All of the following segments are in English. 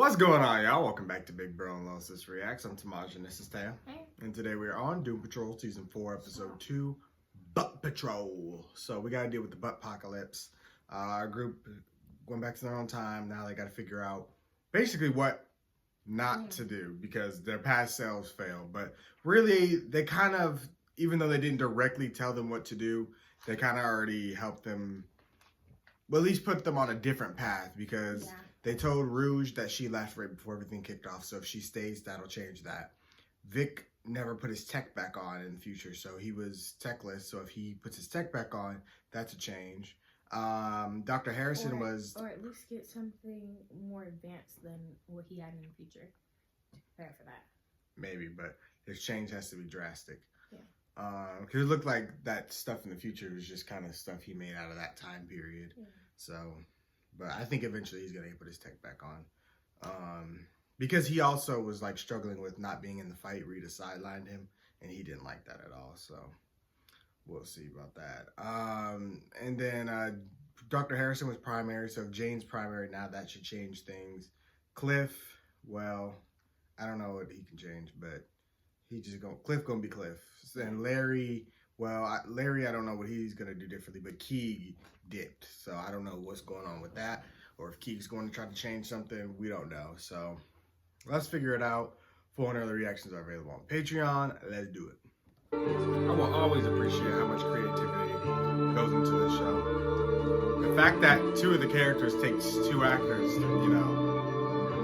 What's going on, y'all? Welcome back to Big Bro and Losis Reacts. I'm Tamaj and this is Tam. Hey. And today we are on Doom Patrol Season 4, Episode 2, Butt Patrol. So we got to deal with the butt apocalypse. Our group going back to their own time. Now they got to figure out basically what not to do because their past selves failed. But really, they kind of, even though they didn't directly tell them what to do, they kind of already helped them, well, at least put them on a different path because... Yeah. They told Rouge that she left right before everything kicked off, so if she stays, that'll change that. Vic never put his tech back on in the future, so he was techless, so if he puts his tech back on, that's a change. Dr. Harrison was... Or at least get something more advanced than what he had in the future to prepare for that. Maybe, but his change has to be drastic. Yeah. Because it looked like that stuff in the future was just kind of stuff he made out of that time period. Yeah. So... But I think eventually he's going to put his tech back on. Because he also was like struggling with not being in the fight. Rita sidelined him and he didn't like that at all. So we'll see about that. And then Dr. Harrison was primary. So if Jane's primary now, that should change things. Cliff, well, I don't know what he can change, but Cliff going to be Cliff. And Larry, well, Larry, I don't know what he's going to do differently, but Keeg dipped. So I don't know what's going on with that. Or if Keeg's going to try to change something, we don't know. So let's figure it out. Full and early reactions are available on Patreon. Let's do it. I will always appreciate how much creativity goes into this show. The fact that two of the characters takes two actors to,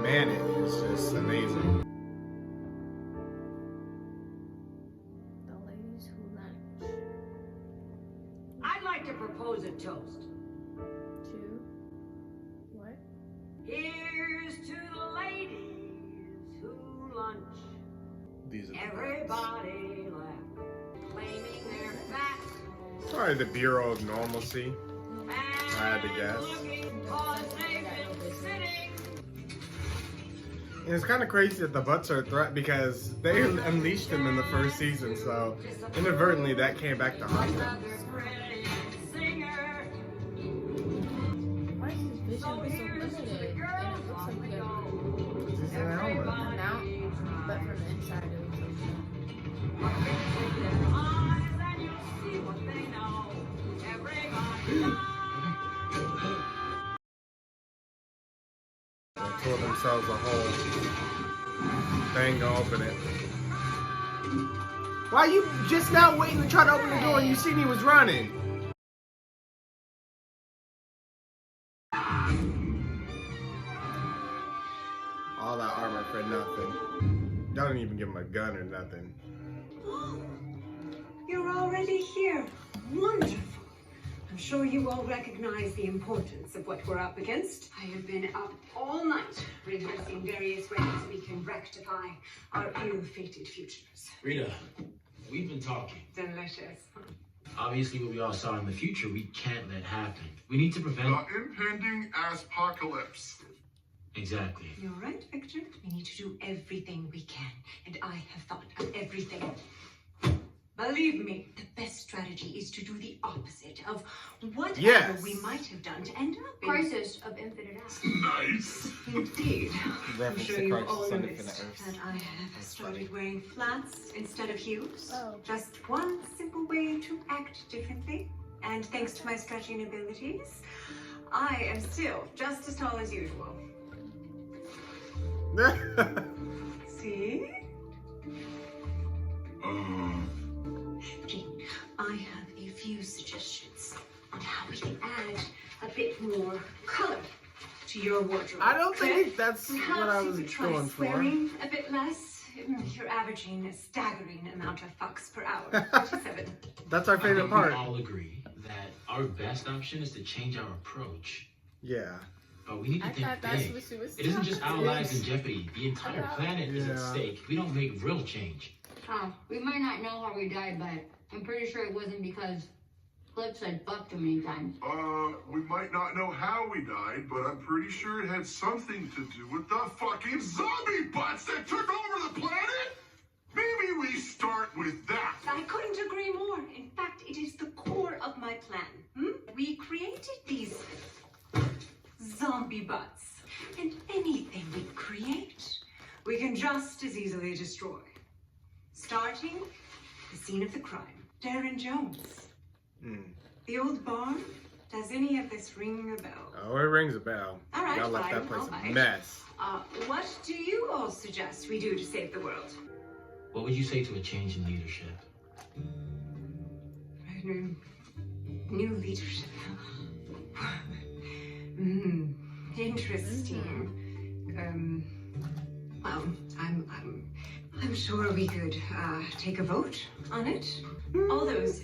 man it is just amazing. To propose a toast. To what? Here's to the ladies who lunch. These are the Everybody laugh, claiming they're fat. Sorry, the Bureau of Normalcy. I had to guess. And it's kind of crazy that the butts are a threat because they unleashed them in the first season, so inadvertently that came back to haunt them. Why is his vision so limited? And it looks like he has It's an helmet. an out, but from the inside it looks like They tore themselves a hole. They ain't gonna open it. Why you just now waiting to try to open the door and you seen he was running? All that armor for nothing. Y'all didn't even give him a gun or nothing. You're already here. Wonderful. I'm sure you all recognize the importance of what we're up against. I have been up all night rehearsing various ways we can rectify our ill-fated futures. Rita, we've been talking. Delicious. Obviously, what we all saw in the future, we can't let happen. We need to prevent... The impending apocalypse. Exactly. You're right, Victor. We need to do everything we can, and I have thought of everything. Believe me, the best strategy is to do the opposite of whatever we might have done to end up in... Crisis of Infinite Earth. Nice. Indeed. I'm Reference sure to you Crisis all on noticed Infinite Earths. that I have started wearing flats instead of heels. Oh. Just one simple way to act differently. And thanks to my stretching abilities, I am still just as tall as usual. See? Jane, I have a few suggestions on how we can add a bit more color to your wardrobe. I don't think that's Perhaps what I you was could try going for. swearing a bit less. You're averaging a staggering amount of fucks per hour. 37. That's our I favorite think part. we all agree that our best option is to change our approach. Yeah. But we need to I think thought that's big. what she was It isn't just our talking lives in jeopardy. The entire planet is at Yeah. stake. We don't make real change. We might not know how we died, but I'm pretty sure it wasn't because Cliff said fuck too many times. We might not know how we died, but I'm pretty sure it had something to do with the fucking zombie butts that took over the planet. Maybe we start with that. I couldn't agree more. In fact, it is the core of my plan. We created these zombie butts. And anything we create just as easily destroy. Starting the scene of the crime. Darren Jones. The old barn? Does any of this ring a bell? Oh, it rings a bell. All right, Y'all left fine, that place all a right. mess. What do you all suggest we do to save the world? What would you say to a change in leadership? New leadership. Interesting. Well, I'm sure we could take a vote on it. All those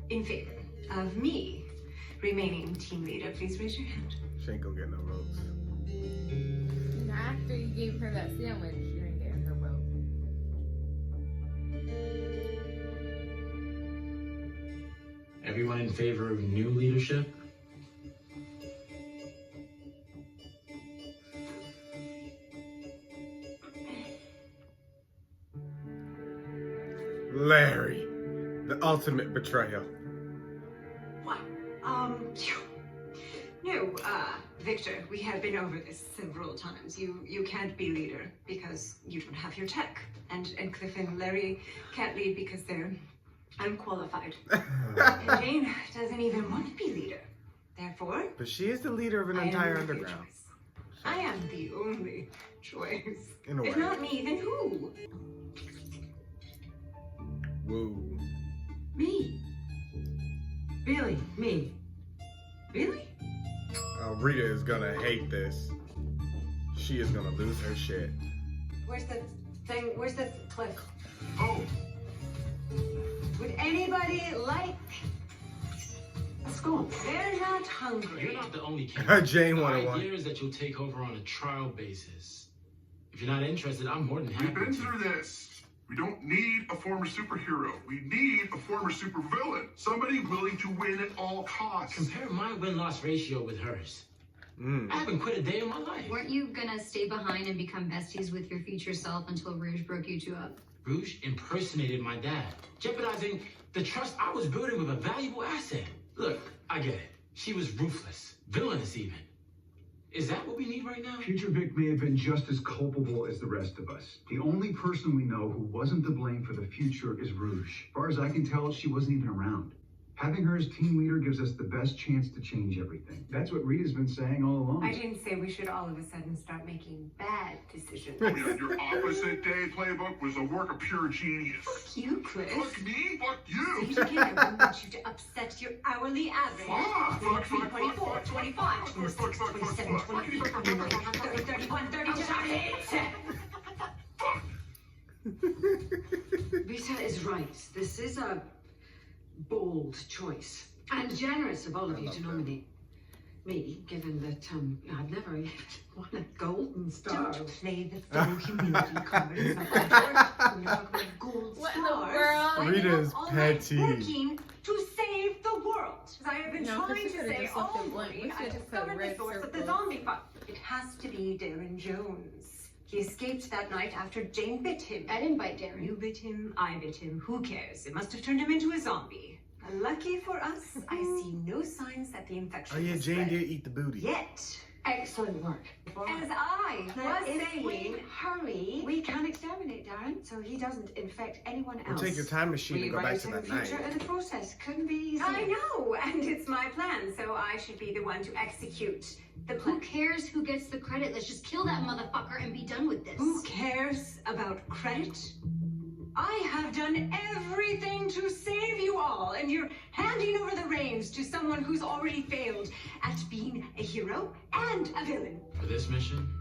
in favor of me remaining team leader, please raise your hand. She ain't gonna get no votes. And after you gave her that sandwich, you didn't get her vote. Everyone in favor of new leadership? Larry, the ultimate betrayal. What? No, Victor, we have been over this several times. You can't be leader because you don't have your tech. And Cliff and Larry can't lead because they're unqualified. And Jane doesn't even want to be leader. Therefore, But she is the leader of an I am entire your underground. choice. I am the only choice. In a If way. not me, then who? Woo. Me. Really? Me? Really? Rita is gonna hate this. She is gonna lose her shit. Where's the thing? Where's the Cliff? Oh, Would anybody like a scoop? They're not hungry. You're not the only candidate. Jane The wanted one. idea is that you'll take over on a trial basis. If you're not interested, I'm more than we've happy been to. through this. We don't need a former superhero. We need a former supervillain. Somebody willing to win at all costs. Compare my win-loss ratio with hers. I haven't quit a day in my life. Weren't you gonna stay behind and become besties with your future self until Rouge broke you two up? Rouge impersonated my dad, jeopardizing the trust I was building with a valuable asset. Look, I get it. She was ruthless, villainous even. Is that what we need right now? Future Vic may have been just as culpable as the rest of us. The only person we know who wasn't to blame for the future is Rouge. As far as I can tell, she wasn't even around. Having her as team leader gives us the best chance to change everything. That's what Rita's been saying all along. I didn't say we should all of a sudden start making bad decisions. Oh, yeah, your opposite day playbook was a work of pure genius. Fuck you, Cliff. Fuck me? Fuck Say you. it again. I want you to upset your hourly average. Fuck, 24, 25, 26, 27, 28, 29, 30, 31, 32. Rita is right. This is a bold choice. And generous of all of you to nominate me, given that I've never even won a golden star. Don't play the full humility cards. When you talk about gold What in the stars, world? I've been Rita is up all night petty. working to save the world. As I have been No, 'cause trying she to could've say just left all it blank. We morning, I should've put discovered the red source of the circles. zombie fire. It has to be Darren Jones. He escaped that night after Jane bit him. I didn't bite Darren. You bit him, I bit him. Who cares? It must have turned him into a zombie. Lucky for us, I see no signs that the infection Oh yeah, has Jane spread did eat the booty. yet. Excellent work. As I Now, was if we saying, hurry, we can exterminate Darren so he doesn't infect anyone We'll else. take your time machine and go back to that Rewriting the future night. in the process couldn't be easier. I know, and it's my plan, so I should be the one to execute the Who plan. cares who gets the credit? Let's just kill that motherfucker and be done with this. Who cares about credit? I have done everything to save you all, and you're handing over the reins to someone who's already failed at being a hero and a villain. For this mission,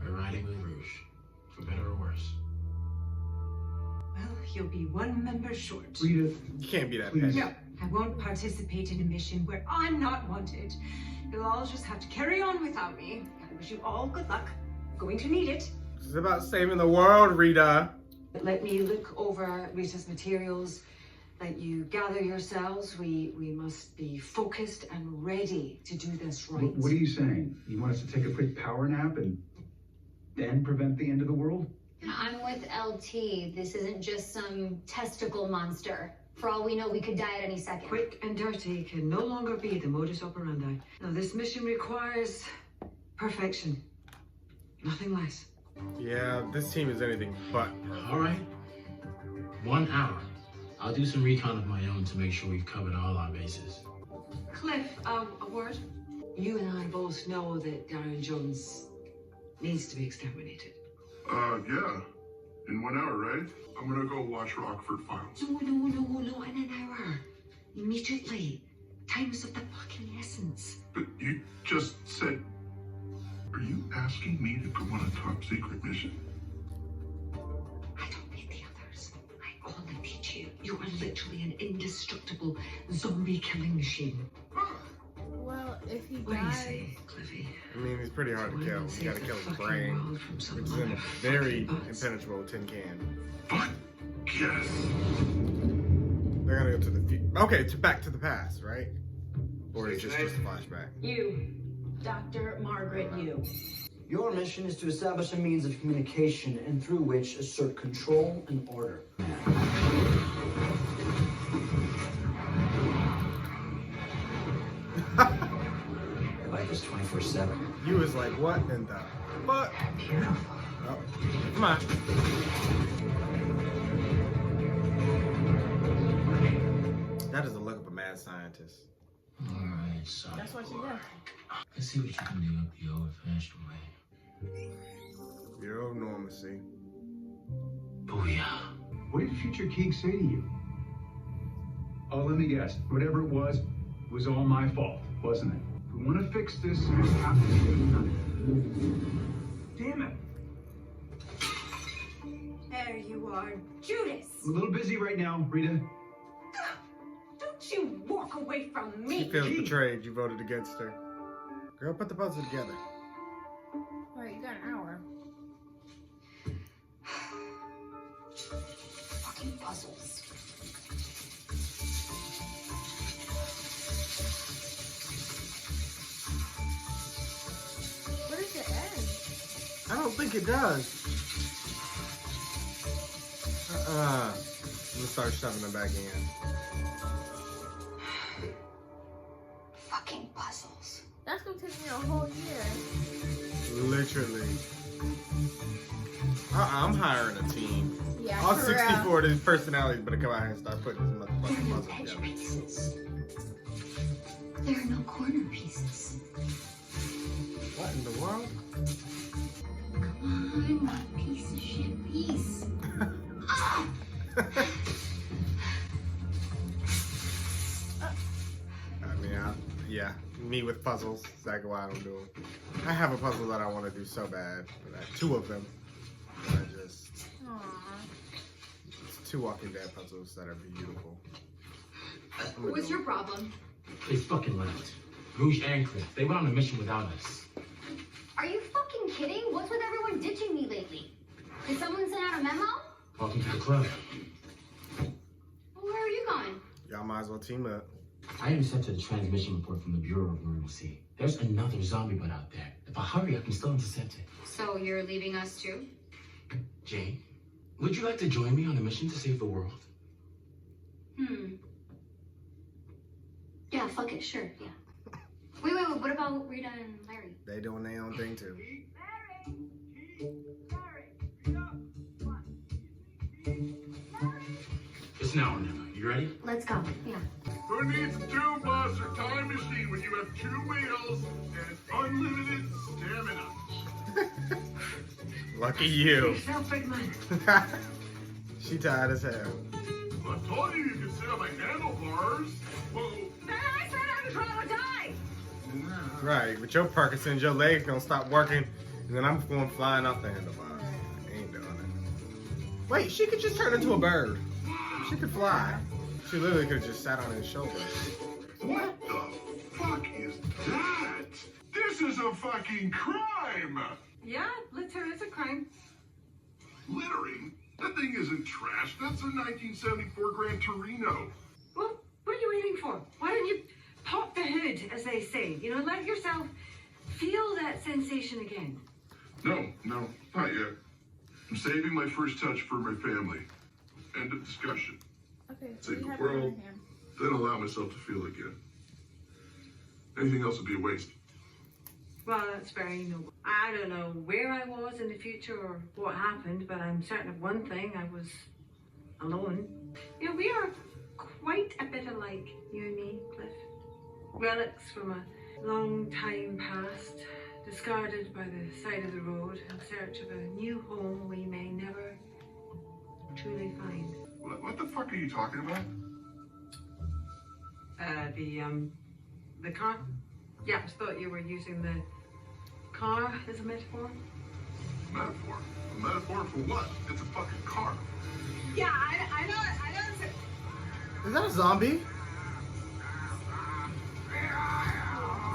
we're riding with Rouge. For better or worse. Well, you'll be one member short. Rita, You can't be that Please. petty. No, I won't participate in a mission where I'm not wanted. You'll all just have to carry on without me. I wish you all good luck. Going to need it. This is about saving the world, Rita. Let me look over Rita's materials. Let you gather yourselves. We must be focused and ready to do this right. what are you saying? You want us to take a quick power nap and then prevent the end of the world? I'm with LT. This isn't just some testicle monster. For all we know, we could die at any second. Quick and dirty can no longer be the modus operandi. Now, this mission requires perfection. Nothing less. Yeah, this team is anything but. All right. 1 hour. I'll do some recon of my own to make sure we've covered all our bases. Cliff, a word. You and I both know that Darren Jones needs to be exterminated. Yeah. In 1 hour, right? I'm gonna go watch Rockford Files. No, in an hour. Immediately. Time is of the fucking essence. But you just said... Are you asking me to go on a top secret mission? I don't need the others. I only need you. You are literally an indestructible zombie-killing machine. Well, if he What do you dies, say, Cliffy? I mean, he's pretty hard to kill. You gotta kill his brain, which is in a very impenetrable tin can. Fuck yes. They're gonna go to the okay, back to the past, right? Or is this just a flashback? You, Dr. Margaret Yu. Your mission is to establish a means of communication and through which assert control and order. Your life is 24/7. You was like, what in the fuck? Beautiful. Oh, come on. That is the look of a mad scientist. All right, so that's what you do. let's see what you can do up the old-fashioned way. Bureau of Normancy. Booyah. What did Future Keeg say to you? Oh, let me guess. Whatever it was all my fault, wasn't it? If we want to fix this, we have to get it done. Damn it. There you are, Judas. I'm a little busy right now, Rita. Don't you walk away from me. She feels betrayed. You voted against her. Girl, put the puzzle together. Alright, you got an hour. Fucking puzzles. Where does it end? I don't think it does. I'm gonna start shoving them back in. Fucking puzzles. That's gonna take me a whole year. Literally. I'm hiring a team. Yeah, All for 64 of these personalities better come out here and start putting this There are motherfucking no puzzle edge together. pieces. There are no corner pieces. What in the world? Come on, piece of shit piece. Ah! I mean, yeah, me with puzzles. Exactly why I don't do them. I have a puzzle that I want to do so bad. But I have 2 of them. But I just, Aww. it's 2 Walking Dead puzzles that are beautiful. What's your problem? They fucking left. Rouge and Cliff, they went on a mission without us. Are you fucking kidding? What's with everyone ditching me lately? Did someone send out a memo? Welcome to the club. Where are you going? Y'all might as well team up. I intercepted a transmission report from the Bureau of Normalcy. There's another zombie butt out there. If I hurry, I can still intercept it. So you're leaving us too? Jane, would you like to join me on a mission to save the world? Yeah, fuck it, sure, yeah. Wait, what about Rita and Larry? They doing their own thing too. It's now or never. You ready? Let's go, yeah. Who needs a tomb bus or time machine when you have 2 wheels and unlimited stamina? Lucky you. Yourself, big man. She tired as hell. I told you you could sit on my handlebars. Whoa. Then I said I'd rather die. Right, with your Parkinson's, your legs gonna stop working, and then I'm going flying off the handlebars. I ain't doing it. Wait, she could just turn into a bird. She could fly. She literally could have just sat on his shoulder. What the fuck is that? This is a fucking crime! Yeah, litter is a crime. Littering? That thing isn't trash. That's a 1974 Gran Torino. Well, what are you waiting for? Why don't you pop the hood, as they say? You know, let yourself feel that sensation again. No, not yet. I'm saving my first touch for my family. End of discussion. Okay, so Save you the have it in your world, hand. then allow myself to feel again. Anything else would be a waste. Well, that's very noble. I don't know where I was in the future or what happened, but I'm certain of one thing: I was alone. You know, we are quite a bit alike, you and me, Cliff. Relics from a long time past, discarded by the side of the road in search of a new home we may never truly find. What the fuck are you talking about? The car? Yeah, I just thought you were using the car as a metaphor. Metaphor? A metaphor for what? It's a fucking car. Yeah, I know. Is that a zombie?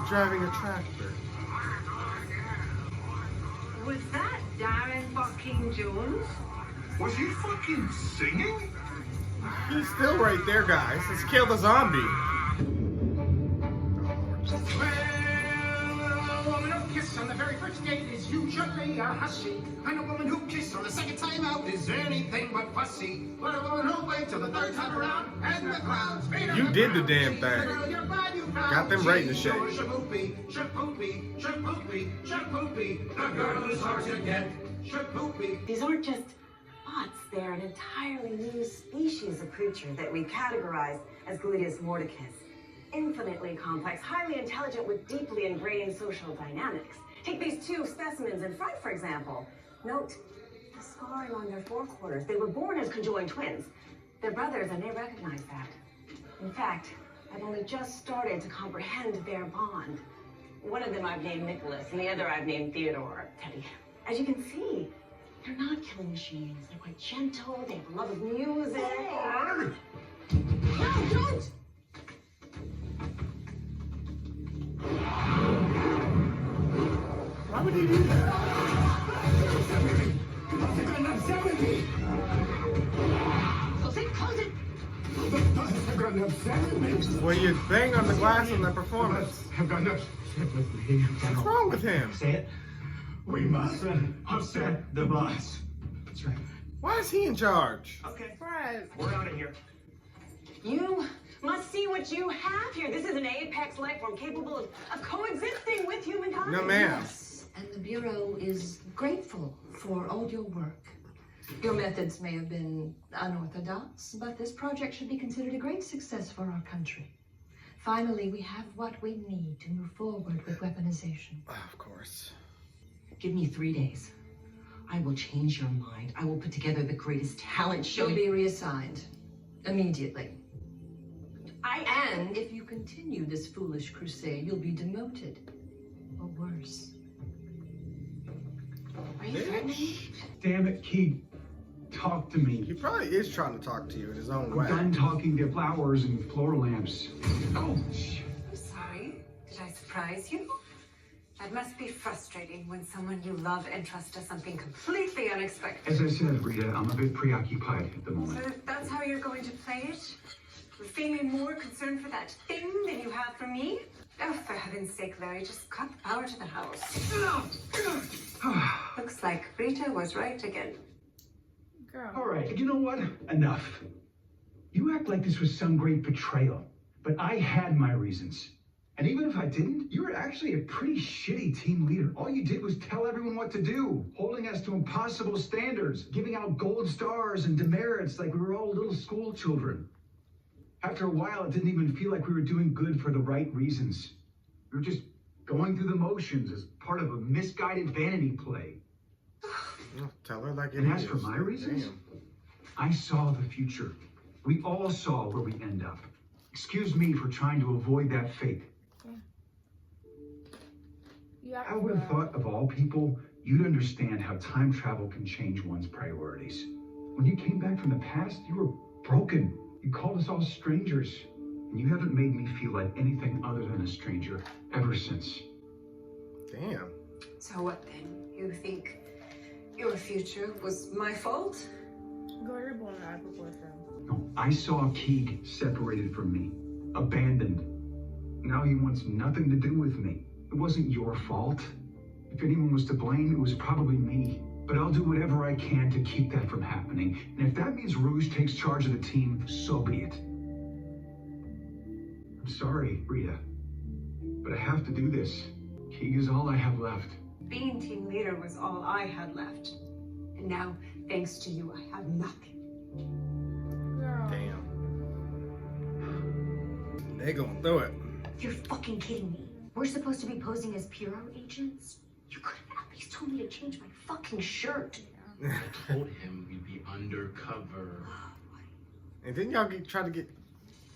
Driving a tractor. Was that Darren fucking Jones? Was he fucking singing? He's still right there, guys. Let's kill the zombie. A woman who kisses on the very first date is usually a hussy. And a woman who kisses on the second time out is anything but fussy. But a woman who waits till the third time around and the clouds fade on You the did the ground. damn She's the thing. girl you're glad you found. Got them right in the She's shade. so shapoopy, shapoopy, shapoopy, shapoopy. The girl who's hard to get. Shapoopy. These aren't just bots, they're an entirely new species of creature that we categorize as Gluteus mordicus. Infinitely complex, highly intelligent with deeply ingrained social dynamics. Take these two specimens in front, for example. Note the scarring on their forequarters. They were born as conjoined twins. They're brothers and they recognize that. In fact, I've only just started to comprehend their bond. One of them I've named Nicholas and the other I've named Theodore, Teddy. As you can see, they're not killing machines. They're quite gentle, they have a love of music. No, don't! Why would he do that? Close it. Well, you bang on the glass in that performance. Have gotten upset with me. What's wrong with him? Say it. We must upset the boss. That's right. Why is he in charge? Okay. Right. We're out of here. You must see what you have here. This is an apex life form capable of coexisting with humankind. No, ma'am. Yes, and the Bureau is grateful for all your work. Your methods may have been unorthodox, but this project should be considered a great success for our country. Finally, we have what we need to move forward with weaponization. Of course. Give me 3 days. I will change your mind. I will put together the greatest talent show. You'll be reassigned immediately. And if you continue this foolish crusade, you'll be demoted, or worse. Are you threatening? Damn it, Keith. Talk to me. He probably is trying to talk to you in his own I'm way. done talking to flowers and floor lamps. Oh, I'm sorry. Did I surprise you? That must be frustrating when someone you love entrusts to something completely unexpected. as I said, Rita, I'm a bit preoccupied at the So moment. if that's how you're going to play it? You're feeling more concerned for that thing than you have for me? Oh, for heaven's sake, Larry, just cut the power to the house. Looks like Rita was right again. Girl. All right, you know what? Enough. You act like this was some great betrayal, but I had my reasons. And even if I didn't, you were actually a pretty shitty team leader. All you did was tell everyone what to do, holding us to impossible standards, giving out gold stars and demerits like we were all little school children. After a while, it didn't even feel like we were doing good for the right reasons. We were just going through the motions as part of a misguided vanity play. Oh, tell her like it And is. as for my reasons, Damn. I saw the future. We all saw where we end up. Excuse me for trying to avoid that fate. I would have thought of all people, you'd understand how time travel can change one's priorities. When you came back from the past, you were broken. You called us all strangers. And you haven't made me feel like anything other than a stranger ever since. Damn. So what then? You think your future was my fault? Girl, you're born out of proportion. No, I saw Keeg separated from me, abandoned. Now he wants nothing to do with me. It wasn't your fault. If anyone was to blame, it was probably me. But I'll do whatever I can to keep that from happening. And if that means Rouge takes charge of the team, so be it. I'm sorry, Rita, but I have to do this. He is all I have left. Being team leader was all I had left. And now, thanks to you, I have nothing. Damn. They going through it. You're fucking kidding me. We're supposed to be posing as Puro agents? You could have at least told me to change my fucking shirt. I told him we'd be undercover. And then y'all try to get.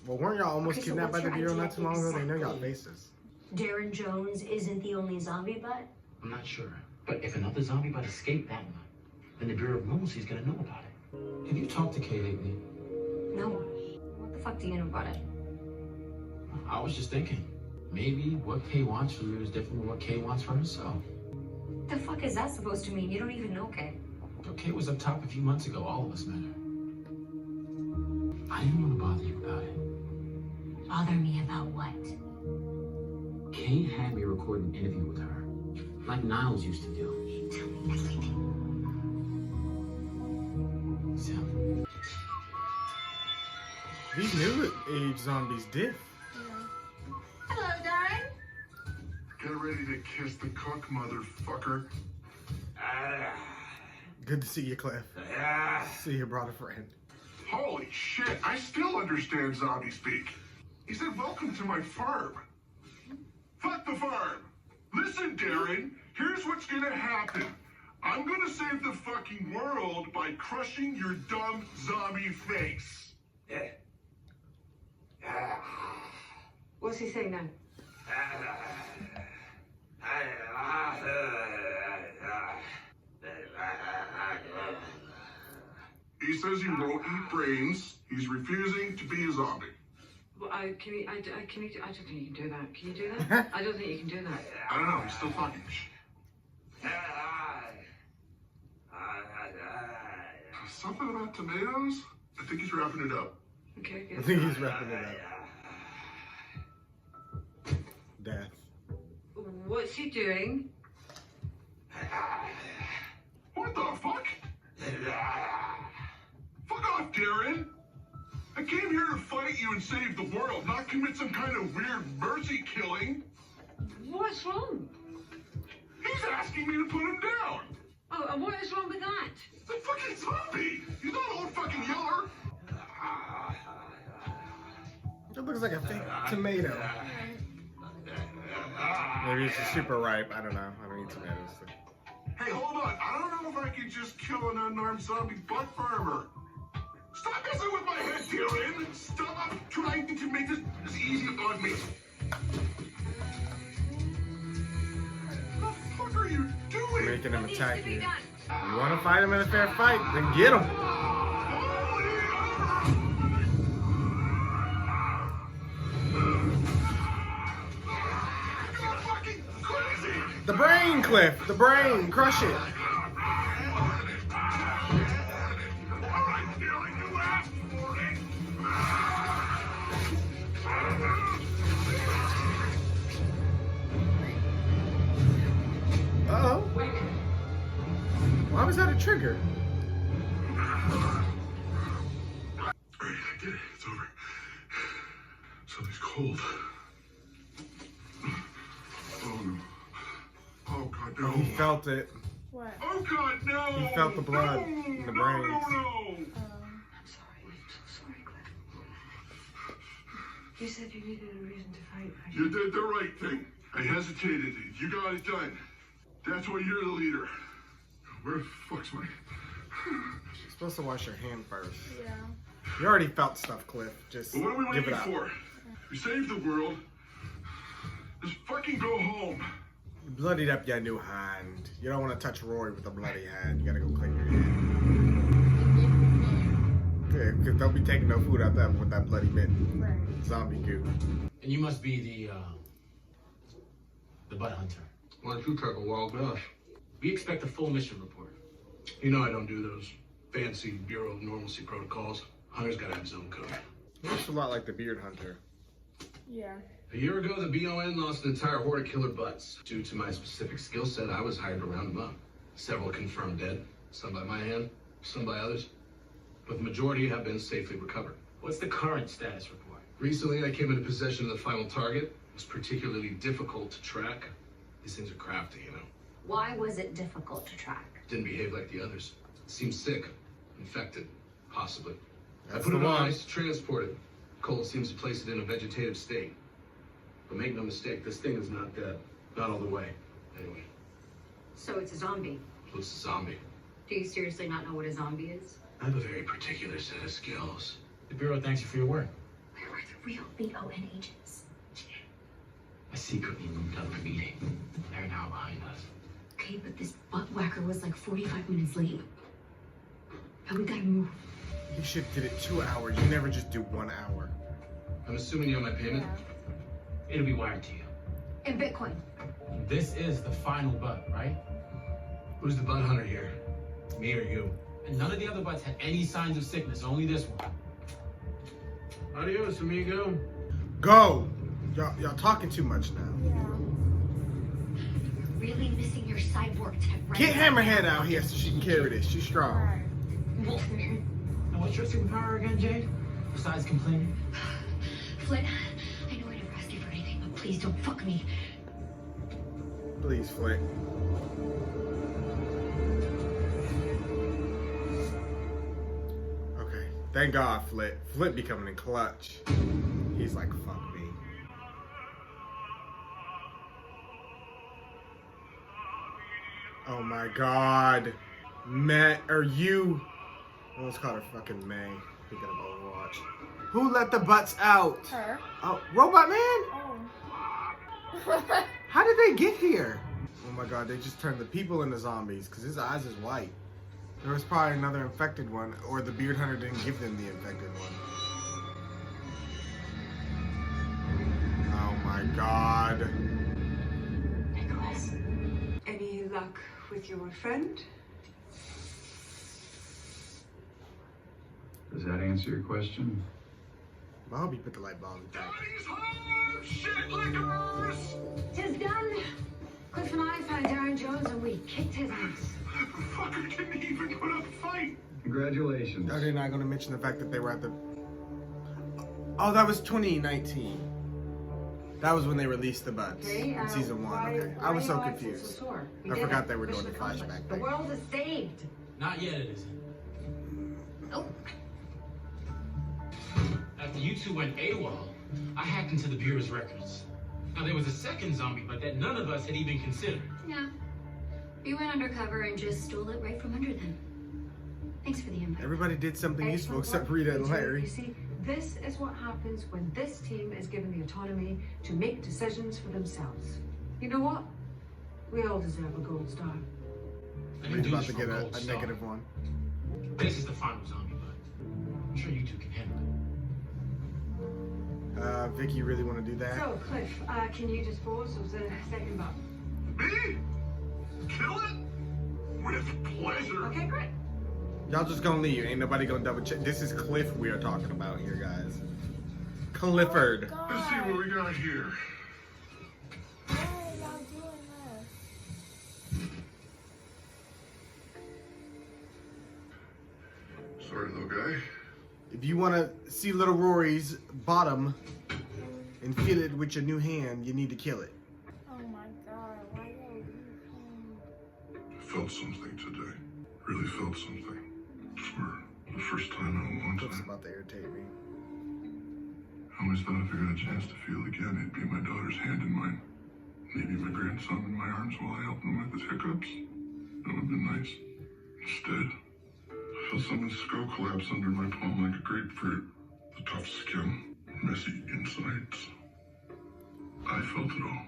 Well, weren't y'all almost Okay, so kidnapped by what's the your Bureau not idea too long ago? They know y'all exactly? faces. Darren Jones isn't the only zombie butt? I'm not sure. But if another zombie bot escaped that one, then the Bureau of Normalcy is gonna know about it. Have you talked to Kay lately? No. What the fuck do you know about it? I was just thinking, maybe what Kay wants from you is different from what Kay wants for herself. The fuck is that supposed to mean? You don't even know Kay. Kay was up top a few months ago. All of us met her. I didn't want to bother you about it. Bother me about what? Kay had me record an interview with her, like Niles used to do. Tell me everything. So, These new age zombies diff. Hello, Darren. Get ready to kiss the cook, motherfucker. Good to see you, Cliff. See you brought a friend. Holy shit, I still understand zombie speak. He said, welcome to my farm. Fuck the farm. Listen, Darren, here's what's gonna happen. I'm gonna save the fucking world by crushing your dumb zombie face. What's he saying now? He says he won't eat brains. He's refusing to be a zombie. Well, I don't think you can do that. Can you do that? I don't think you can do that. I don't know, he's still talking. Something about tomatoes? I think he's wrapping it up. Okay, I good. think he's wrapping it up. Death. What's he doing? What the fuck? Fuck off, Darren! I came here to fight you and save the world, not commit some kind of weird mercy killing. What's wrong? He's asking me to put him down. Oh, and what is wrong with that? The fucking zombie! He's not old fucking yeller. It looks like a fake tomato. Maybe it's just super ripe. I don't know. I don't eat tomatoes. Hey, hold on. I don't know if I can just kill an unarmed zombie butt farmer. Stop messing with my head, Darren! Stop trying to make this easy on me. What the fuck are you doing? Making him attack you. You want to fight him in a fair fight? Then get him. You're fucking crazy! The brain, Cliff. The brain. Crush it. Uh-oh. Why was that a trigger? Alright, I did it. It's over. Something's cold. Oh no. Oh god, no. He felt it. What? Oh god, no! He felt the blood in the brains. No. I'm sorry. I'm so sorry, Cliff. You said you needed a reason to fight. You did the right thing. I hesitated. You got it done. That's why you're the leader. Where the fuck's my... You're supposed to wash your hand first. Yeah. You already felt stuff, Cliff. Just But what are we give it waiting up. for? We saved the world. Just fucking go home. You bloodied up your new hand. You don't want to touch Roy with a bloody hand. You gotta go clean your hand. Yeah, because they'll be taking no food out there with that bloody mitt. Right. Zombie goo. And you must be the butt hunter. Why don't you take a wild guess? We expect a full mission report. You know I don't do those fancy Bureau of Normalcy protocols. Hunter's gotta have his own code. He looks a lot like the Beard Hunter. Yeah. A year ago, the BON lost an entire horde of killer butts. Due to my specific skill set, I was hired to round them up. Several confirmed dead, some by my hand, some by others. But the majority have been safely recovered. What's the current status report? Recently, I came into possession of the final target. It was particularly difficult to track. These things are crafty, you know. Why was it difficult to track? Didn't behave like the others. Seems sick, infected, possibly. That's I put the it on one. ice to transport it. Cold seems to place it in a vegetative state. But make no mistake, this thing is not dead. Not all the way. Anyway, So it's a zombie. it's a zombie. Do you seriously not know what a zombie is? I have a very particular set of skills. The Bureau thanks you for your work. Where were the real BON agents? I secretly moved out of the meeting. They're now behind us. Okay, but this butt whacker was like 45 minutes late. And we gotta move. You shifted it 2 hours. You never just do 1 hour. I'm assuming you have my payment? It'll be wired to you. In Bitcoin. This is the final butt, right? Who's the bud hunter here? Me or you? And none of the other butts had any signs of sickness, only this one. Adios, amigo. Go! Y'all talking too much now. Really missing your cyborg tech, right? Get Hammerhead out here so she can carry this. She's strong. Wolfman. And what's your superpower again, Jade? Besides complaining? Flint, I know I never asked you for anything, but please don't fuck me. Please, Flint. Okay. Thank God, Flint. Flint be coming in clutch. He's like, fuck me. Oh my God. Matt, or you. I almost called her fucking May. Thinking of Overwatch. Who let the butts out? Her. Oh, Robot Man? Oh. How did they get here? Oh my God, they just turned the people into zombies because his eyes is white. There was probably another infected one, or the beard hunter didn't give them the infected one. Oh my God. Nicholas. Any luck with your friend? Does that answer your question? I hope you put the light bulb back. Shit lickers! Tis done. Cliff and I found Darren Jones and we kicked his ass. The fucker didn't even put up a fight. Congratulations. Are they not going to mention the fact that they were at the... Oh, that was 2019. That was when they released the butts in season 1. Okay, I was so confused. I forgot they were doing the flashback The thing. world is saved. Not yet, it isn't. Oh. After you two went AWOL, I hacked into the Bureau's records. Now, there was a second zombie, but that none of us had even considered. Yeah. You went undercover and just stole it right from under them. Thanks for the invite. Everybody did something useful Excellent except work, Rita and you two. Larry. You see, this is what happens when this team is given the autonomy to make decisions for themselves. You know what? We all deserve a gold star. I He's didn't do about this to for get a gold a star. negative one. This is the final zombie, but I'm sure you two can handle it. Vicky, you really want to do that? So, Cliff, can you dispose of the second buck? Me? Kill it? With pleasure. Okay, great. Y'all just gonna leave. Ain't nobody gonna double check. This is Cliff we are talking about here, guys. Clifford. Let's see what we got here. Why are y'all doing this? Sorry, little guy. If you want to see little Rory's bottom and feel it with your new hand, you need to kill it. Oh my God, why y'all leave him? Felt something today. Really felt something. For the first time in a long That's time. about to irritate me. I always thought if I got a chance to feel again, it'd be my daughter's hand in mine. Maybe my grandson in my arms while I helped him with his hiccups. That would have been nice. Instead, I felt someone's skull collapse under my palm like a grapefruit. The tough skin, messy insides. I felt it all.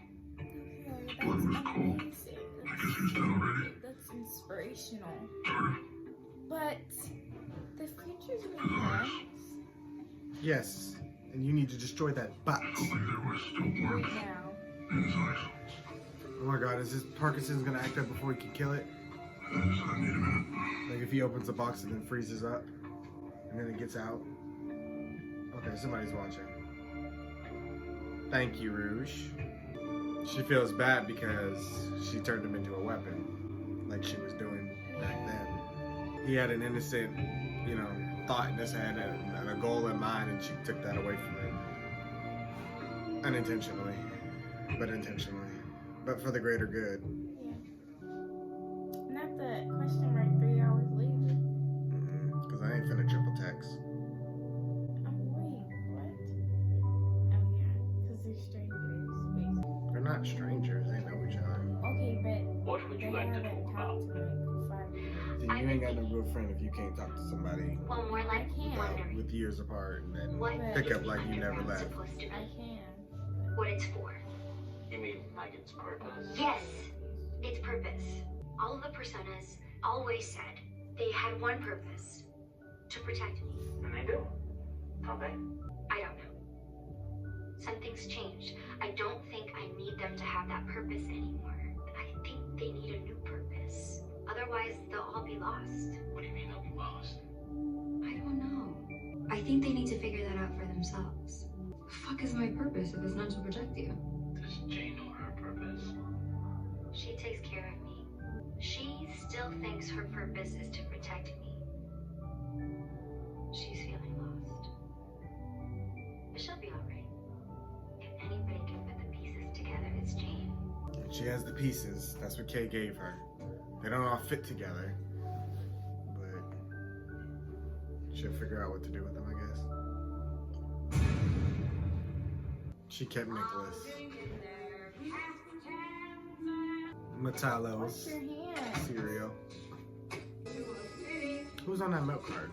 His blood was cold. I guess he was dead already. That's inspirational. Sort of. But the future's in His eyes. Yes, and you need to destroy that butt. I felt like there was still warmth now. in his eyes. Oh my God, is this Parkinson's gonna act up before he can kill it? I need a minute. Like if he opens the box and then freezes up, and then it gets out. Okay, somebody's watching. Thank you, Rouge. She feels bad because she turned him into a weapon, like she was doing back then. He had an innocent, thought in his head and a goal in mind, and she took that away from him. Unintentionally, but intentionally. but for the greater good. Yeah. Not the question mark 3 hours later. Because I ain't finna triple text. Oh, wait, what? Oh, yeah, because they're strangers, basically. They're not strangers. They know each other. Okay, but What would you like to talk about? Then you ain't got no real friend if you can't talk to somebody Well, more like wondering with years apart and then what pick is up like the you never underground left. supposed to be? I can. What it's for? You mean like its purpose? Yes, its purpose. All of the personas always said they had one purpose: to protect me. And they do, don't they? I don't know. Something's changed. I don't think I need them to have that purpose anymore. I think they need a new purpose. Otherwise, they'll all be lost. What do you mean they'll be lost? I don't know. I think they need to figure that out for themselves. The fuck is my purpose if it's not to protect you? Does Jane know her purpose? She takes care of me. She still thinks her purpose is to protect me. She's feeling lost. But she'll be alright. If anybody can put the pieces together, it's Jane. And she has the pieces. That's what Kay gave her. They don't all fit together. But she'll figure out what to do with them, I guess. She kept Nicholas. Metallo's Wash your hands. cereal. Who's on that milk card?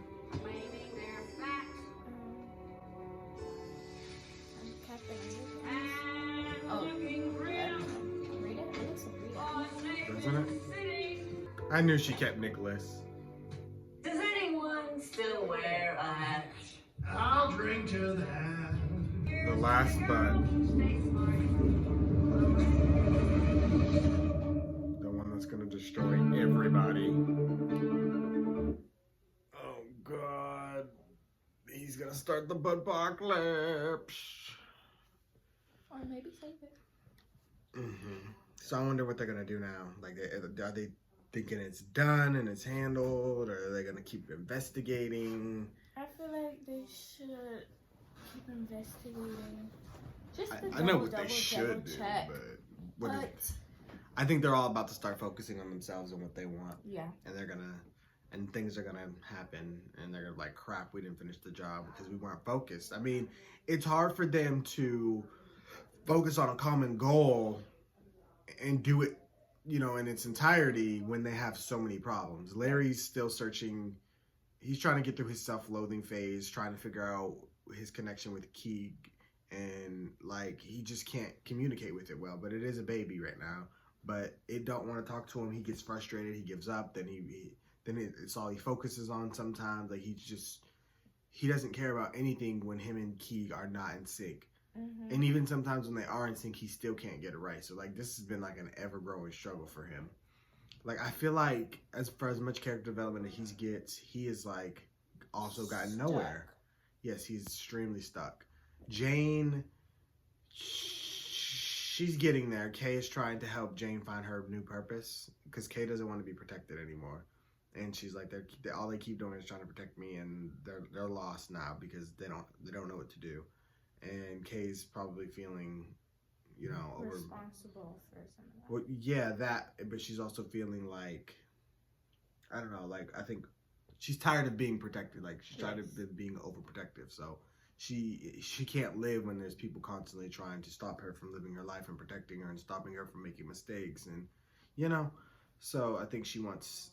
Doesn't it? I knew she kept Nicholas. Does anyone still wear a hat? I'll drink to that. The last bud. The one that's gonna destroy everybody. Oh God. He's gonna start the Budpocalypse. Or maybe save it. So I wonder what they're gonna do now. Like, are they thinking it's done and it's handled, or are they gonna keep investigating? I feel like they should keep investigating. Just to I know what they should do, check. but I think they're all about to start focusing on themselves and what they want. Yeah. And things are gonna happen, and they're gonna like, crap, we didn't finish the job because we weren't focused. I mean, it's hard for them to focus on a common goal and do it, you know, in its entirety when they have so many problems. Larry's still searching. He's trying to get through his self-loathing phase, trying to figure out his connection with Keeg, and like, he just can't communicate with it well. But it is a baby right now, but it don't want to talk to him. He gets frustrated, he gives up, then it's all he focuses on sometimes. Like, he doesn't care about anything when him and Keeg are not in sync. And even sometimes when they are in sync, he still can't get it right. So like, this has been like an ever-growing struggle for him. Like, I feel like as much character development that he gets, he is like also gotten nowhere. Yes, he's extremely stuck. Jane, she's getting there. Kay is trying to help Jane find her new purpose because Kay doesn't want to be protected anymore. And she's like, all they keep doing is trying to protect me, and they're lost now because they don't know what to do. And Kay's probably feeling, you know, responsible for some of that. Well, yeah, that, but she's also feeling like, I don't know, like, I think she's tired of being protected. Like, she's tired of being overprotective. So she can't live when there's people constantly trying to stop her from living her life and protecting her and stopping her from making mistakes. And, you know, so I think she was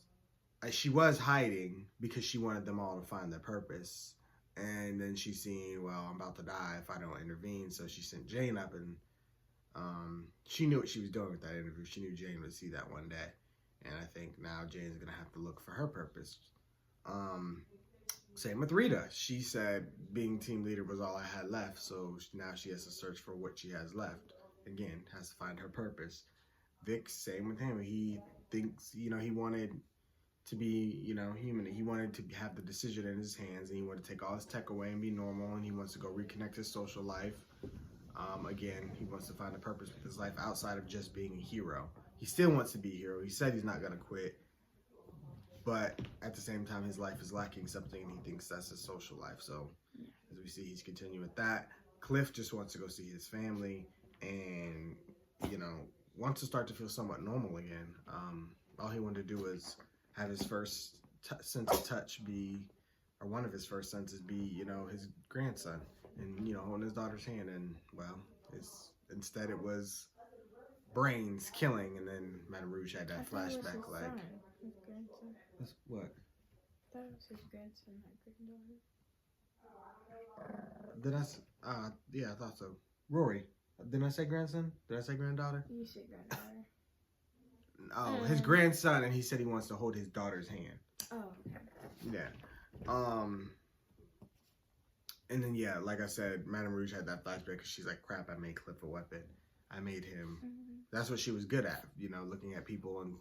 hiding because she wanted them all to find their purpose. And then she's seeing, well, I'm about to die if I don't intervene. So she sent Jane up, and she knew what she was doing with that interview. She knew Jane would see that one day. And I think now Jane's going to have to look for her purpose. Same with Rita. She said being team leader was all I had left. So now she has to search for what she has left. Again, has to find her purpose. Vic, same with him. He thinks, you know, he wanted to be, you know, human. He wanted to have the decision in his hands, and he wanted to take all his tech away and be normal, and he wants to go reconnect his social life. Again, he wants to find a purpose with his life outside of just being a hero. He still wants to be a hero. He said he's not going to quit, but at the same time, his life is lacking something, and he thinks that's his social life. So as we see, he's continuing with that. Cliff just wants to go see his family and, you know, wants to start to feel somewhat normal again. All he wanted to do was have his first sense of touch be, or one of his first senses be, you know, his grandson, and, you know, holding his daughter's hand. And, well, instead it was brains killing, and then Madame Rouge had that flashback, like, his grandson. that's what? That was his grandson, that granddaughter. Yeah, I thought so. Rory, didn't I say grandson? Did I say granddaughter? You said granddaughter. Oh, his grandson, and he said he wants to hold his daughter's hand. Oh, okay. Yeah. And then, yeah, like I said, Madame Rouge had that flashback because she's like, crap, I made Cliff a weapon. I made him. That's what she was good at, you know, looking at people and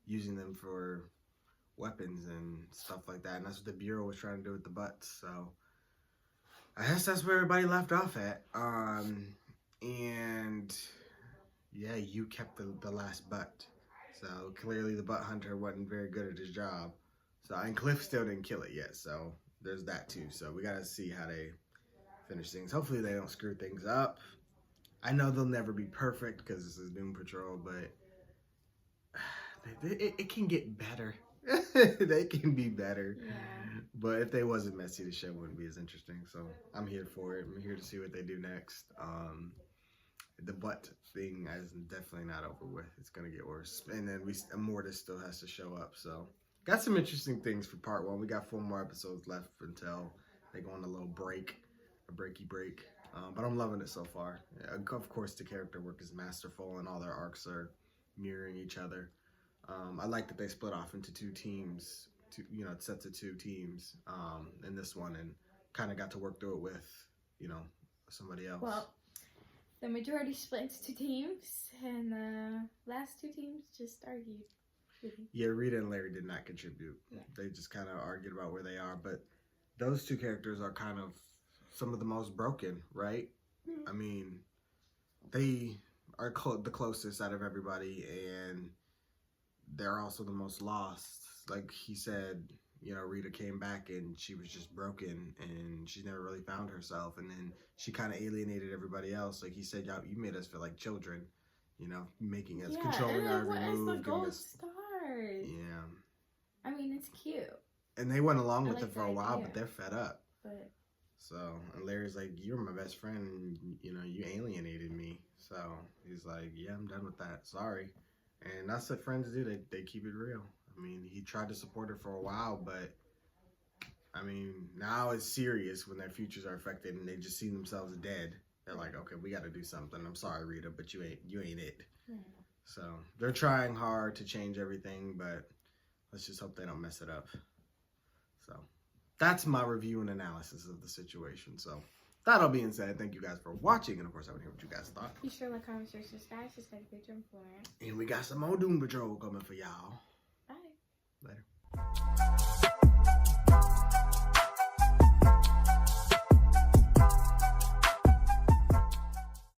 using them for weapons and stuff like that. And that's what the Bureau was trying to do with the butts. So I guess that's where everybody left off at. And yeah, you kept the last butt. So clearly the butt hunter wasn't very good at his job. So, and Cliff still didn't kill it yet. So there's that too. So we got to see how they finish things. Hopefully they don't screw things up. I know they'll never be perfect because this is Doom Patrol, but it can get better. They can be better. Yeah. But if they wasn't messy, the show wouldn't be as interesting. So I'm here for it. I'm here to see what they do next. The butt thing is definitely not over with. It's going to get worse. And then Immortus still has to show up. So got some interesting things for part 1. We got 4 more episodes left until they go on a little break, a breaky break. But I'm loving it so far. Of course, the character work is masterful, and all their arcs are mirroring each other. I like that they split off into 2 teams, sets of 2 teams in this one, and kind of got to work through it with, somebody else. Well, the majority split into 2 teams, and the last 2 teams just argued. Yeah, Rita and Larry did not contribute. Yeah. They just kind of argued about where they are, but those 2 characters are kind of some of the most broken, right? Mm-hmm. I mean, they are the closest out of everybody, and they're also the most lost. Like he said, Rita came back and she was just broken, and she never really found herself, and then she kind of alienated everybody else. Like he said, y'all, you made us feel like children, making us, controlling our every move. What is the gold stars? Yeah. I mean, it's cute. And they went along with it for a while, but they're fed up. But so, and Larry's like, you're my best friend, and, you alienated me. So he's like, yeah, I'm done with that. Sorry. And that's what friends do. They keep it real. I mean, he tried to support her for a while, but, I mean, now it's serious when their futures are affected and they just see themselves dead. They're like, okay, we got to do something. I'm sorry, Rita, but you ain't it. Yeah. So they're trying hard to change everything, but let's just hope they don't mess it up. So that's my review and analysis of the situation. So that all being said, thank you guys for watching. And of course, I want to hear what you guys thought. Be sure to like, comment, share, subscribe, subscribe to Patreon for it. And we got some more Doom Patrol coming for y'all.